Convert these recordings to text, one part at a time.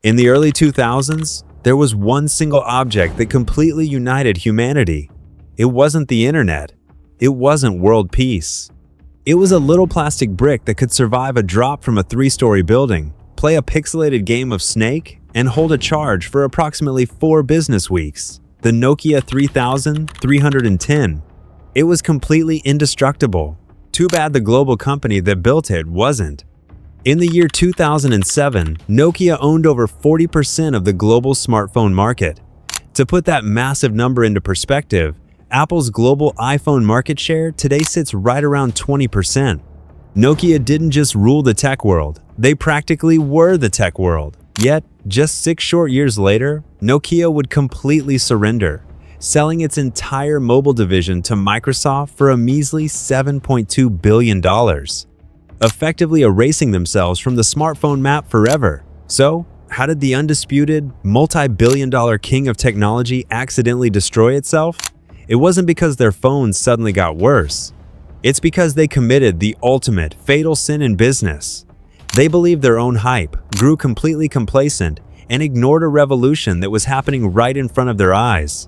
In the early 2000s, there was one single object that completely united humanity. It wasn't the internet. It wasn't world peace. It was a little plastic brick that could survive a drop from a 3-story building, play a pixelated game of Snake, and hold a charge for approximately 4 business weeks. The Nokia 3310. It was completely indestructible. Too bad the global company that built it wasn't. In the year 2007, Nokia owned over 40% of the global smartphone market. To put that massive number into perspective, Apple's global iPhone market share today sits right around 20%. Nokia didn't just rule the tech world, they practically were the tech world. Yet, just 6 short years later, Nokia would completely surrender, selling its entire mobile division to Microsoft for a measly $7.2 billion. Effectively erasing themselves from the smartphone map forever. So, how did the undisputed, multi-billion-dollar king of technology accidentally destroy itself? It wasn't because their phones suddenly got worse. It's because they committed the ultimate, fatal sin in business. They believed their own hype, grew completely complacent, and ignored a revolution that was happening right in front of their eyes.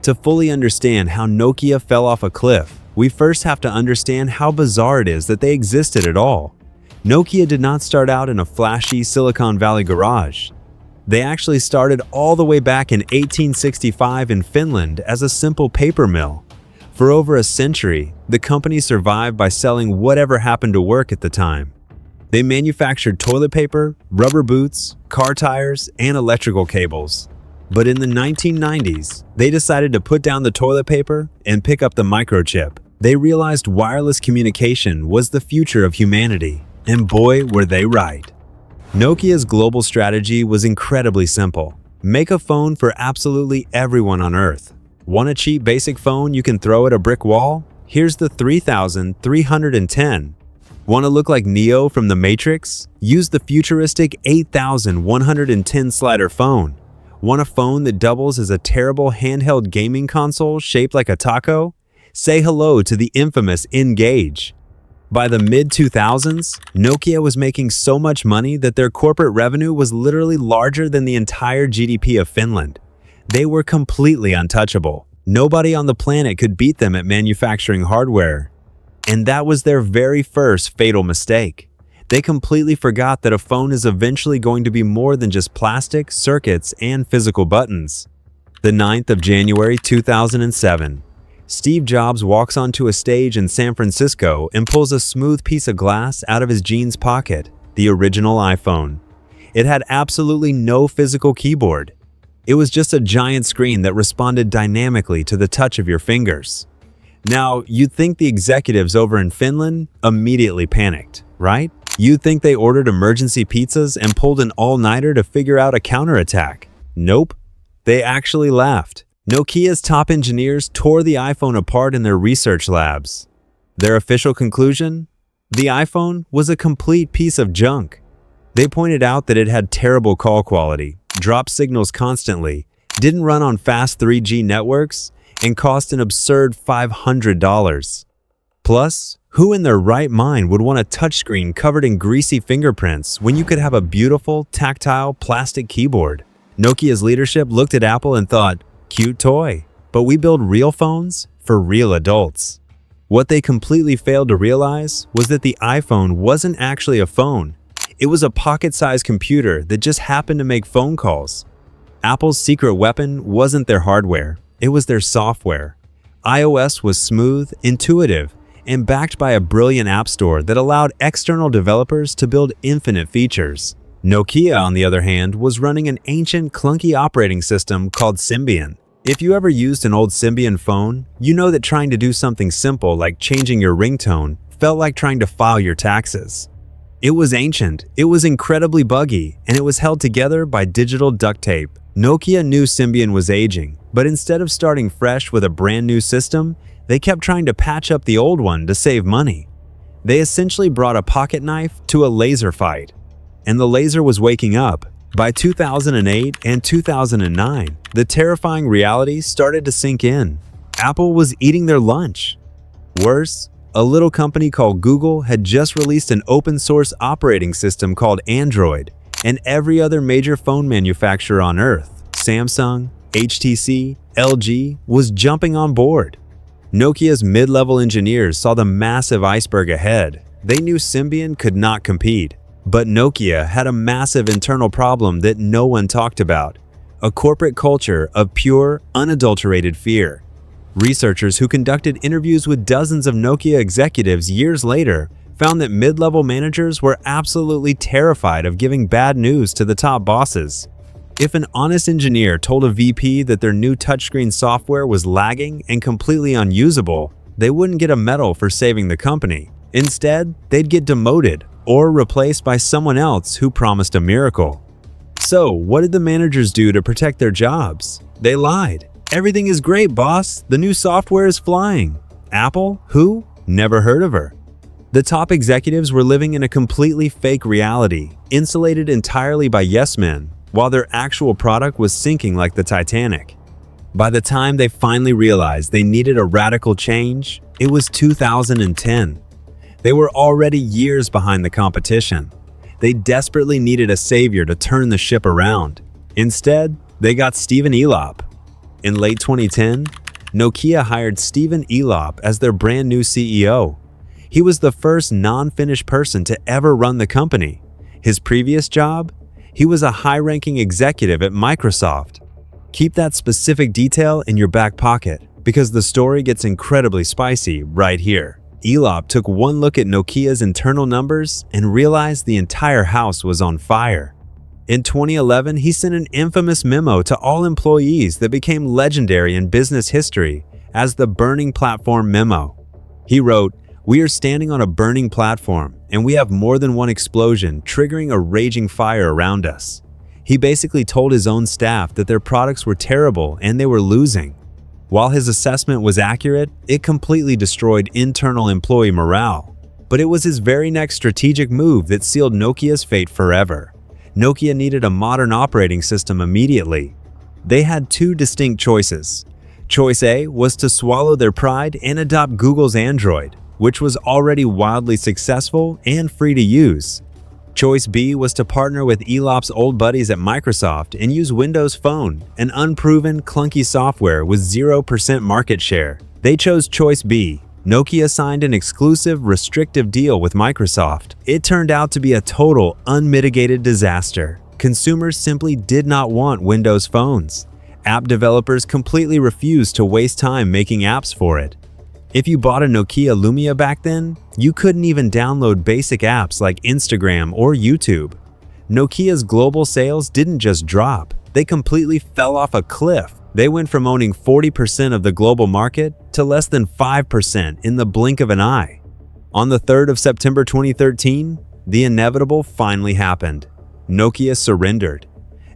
To fully understand how Nokia fell off a cliff, we first have to understand how bizarre it is that they existed at all. Nokia did not start out in a flashy Silicon Valley garage. They actually started all the way back in 1865 in Finland as a simple paper mill. For over a century, the company survived by selling whatever happened to work at the time. They manufactured toilet paper, rubber boots, car tires, and electrical cables. But in the 1990s, they decided to put down the toilet paper and pick up the microchip. They realized wireless communication was the future of humanity, and boy, were they right. Nokia's global strategy was incredibly simple. Make a phone for absolutely everyone on Earth. Want a cheap basic phone you can throw at a brick wall? Here's the 3310. Want to look like Neo from The Matrix? Use the futuristic 8110 slider phone. Want a phone that doubles as a terrible handheld gaming console shaped like a taco? Say hello to the infamous Engage. By the mid-2000s, Nokia was making so much money that their corporate revenue was literally larger than the entire GDP of Finland. They were completely untouchable. Nobody on the planet could beat them at manufacturing hardware. And that was their very first fatal mistake. They completely forgot that a phone is eventually going to be more than just plastic, circuits, and physical buttons. The 9th of January 2007. Steve Jobs walks onto a stage in San Francisco and pulls a smooth piece of glass out of his jeans pocket, the original iPhone. It had absolutely no physical keyboard. It was just a giant screen that responded dynamically to the touch of your fingers. Now, you'd think the executives over in Finland immediately panicked, right? You'd think they ordered emergency pizzas and pulled an all-nighter to figure out a counterattack. Nope. They actually laughed. Nokia's top engineers tore the iPhone apart in their research labs. Their official conclusion? The iPhone was a complete piece of junk. They pointed out that it had terrible call quality, dropped signals constantly, didn't run on fast 3G networks, and cost an absurd $500. Plus, who in their right mind would want a touchscreen covered in greasy fingerprints when you could have a beautiful, tactile, plastic keyboard? Nokia's leadership looked at Apple and thought, cute toy, but we build real phones for real adults. What they completely failed to realize was that the iPhone wasn't actually a phone. It was a pocket-sized computer that just happened to make phone calls. Apple's secret weapon wasn't their hardware, it was their software. iOS was smooth, intuitive, and backed by a brilliant app store that allowed external developers to build infinite features. Nokia, on the other hand, was running an ancient, clunky operating system called Symbian. If you ever used an old Symbian phone, you know that trying to do something simple like changing your ringtone felt like trying to file your taxes. It was ancient, it was incredibly buggy, and it was held together by digital duct tape. Nokia knew Symbian was aging, but instead of starting fresh with a brand new system, they kept trying to patch up the old one to save money. They essentially brought a pocket knife to a laser fight. And the laser was waking up. By 2008 and 2009, the terrifying reality started to sink in. Apple was eating their lunch. Worse, a little company called Google had just released an open-source operating system called Android, and every other major phone manufacturer on Earth, Samsung, HTC, LG, was jumping on board. Nokia's mid-level engineers saw the massive iceberg ahead. They knew Symbian could not compete. But Nokia had a massive internal problem that no one talked about: a corporate culture of pure, unadulterated fear. Researchers who conducted interviews with dozens of Nokia executives years later found that mid-level managers were absolutely terrified of giving bad news to the top bosses. If an honest engineer told a VP that their new touchscreen software was lagging and completely unusable, they wouldn't get a medal for saving the company. Instead, they'd get demoted or replaced by someone else who promised a miracle. So, what did the managers do to protect their jobs? They lied. "Everything is great, boss. The new software is flying." Apple? Who? Never heard of her. The top executives were living in a completely fake reality, insulated entirely by yes men, while their actual product was sinking like the Titanic. By the time they finally realized they needed a radical change, it was 2010. They were already years behind the competition. They desperately needed a savior to turn the ship around. Instead, they got Stephen Elop. In late 2010, Nokia hired Stephen Elop as their brand new CEO. He was the first non-Finnish person to ever run the company. His previous job? He was a high-ranking executive at Microsoft. Keep that specific detail in your back pocket, because the story gets incredibly spicy right here. Elop took one look at Nokia's internal numbers and realized the entire house was on fire. In 2011, he sent an infamous memo to all employees that became legendary in business history as the Burning Platform Memo. He wrote, "We are standing on a burning platform, and we have more than one explosion triggering a raging fire around us." He basically told his own staff that their products were terrible and they were losing. While his assessment was accurate, it completely destroyed internal employee morale. But it was his very next strategic move that sealed Nokia's fate forever. Nokia needed a modern operating system immediately. They had two distinct choices. Choice A was to swallow their pride and adopt Google's Android, which was already wildly successful and free to use. Choice B was to partner with Elop's old buddies at Microsoft and use Windows Phone, an unproven, clunky software with 0% market share. They chose Choice B. Nokia signed an exclusive, restrictive deal with Microsoft. It turned out to be a total, unmitigated disaster. Consumers simply did not want Windows phones. App developers completely refused to waste time making apps for it. If you bought a Nokia Lumia back then, you couldn't even download basic apps like Instagram or YouTube. Nokia's global sales didn't just drop, they completely fell off a cliff. They went from owning 40% of the global market to less than 5% in the blink of an eye. On the 3rd of September 2013, the inevitable finally happened. Nokia surrendered.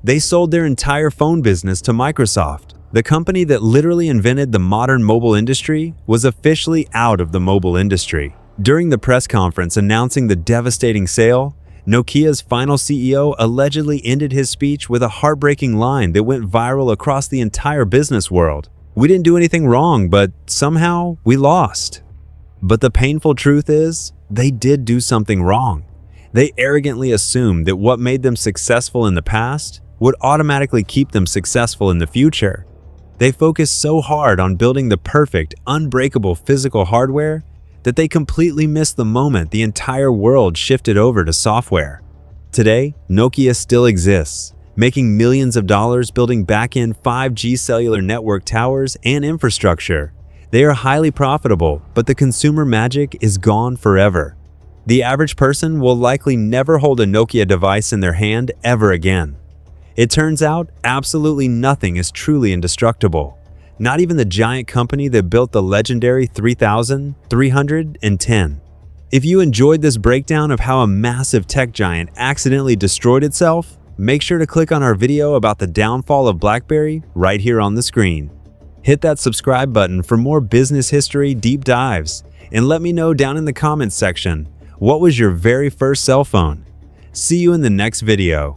They sold their entire phone business to Microsoft. The company that literally invented the modern mobile industry was officially out of the mobile industry. During the press conference announcing the devastating sale, Nokia's final CEO allegedly ended his speech with a heartbreaking line that went viral across the entire business world. "We didn't do anything wrong, but somehow we lost." But the painful truth is, they did do something wrong. They arrogantly assumed that what made them successful in the past would automatically keep them successful in the future. They focused so hard on building the perfect, unbreakable physical hardware that they completely missed the moment the entire world shifted over to software. Today, Nokia still exists, making millions of dollars building back-end 5G cellular network towers and infrastructure. They are highly profitable, but the consumer magic is gone forever. The average person will likely never hold a Nokia device in their hand ever again. It turns out, absolutely nothing is truly indestructible. Not even the giant company that built the legendary 3310. If you enjoyed this breakdown of how a massive tech giant accidentally destroyed itself, make sure to click on our video about the downfall of BlackBerry right here on the screen. Hit that subscribe button for more business history deep dives, and let me know down in the comments section, what was your very first cell phone? See you in the next video.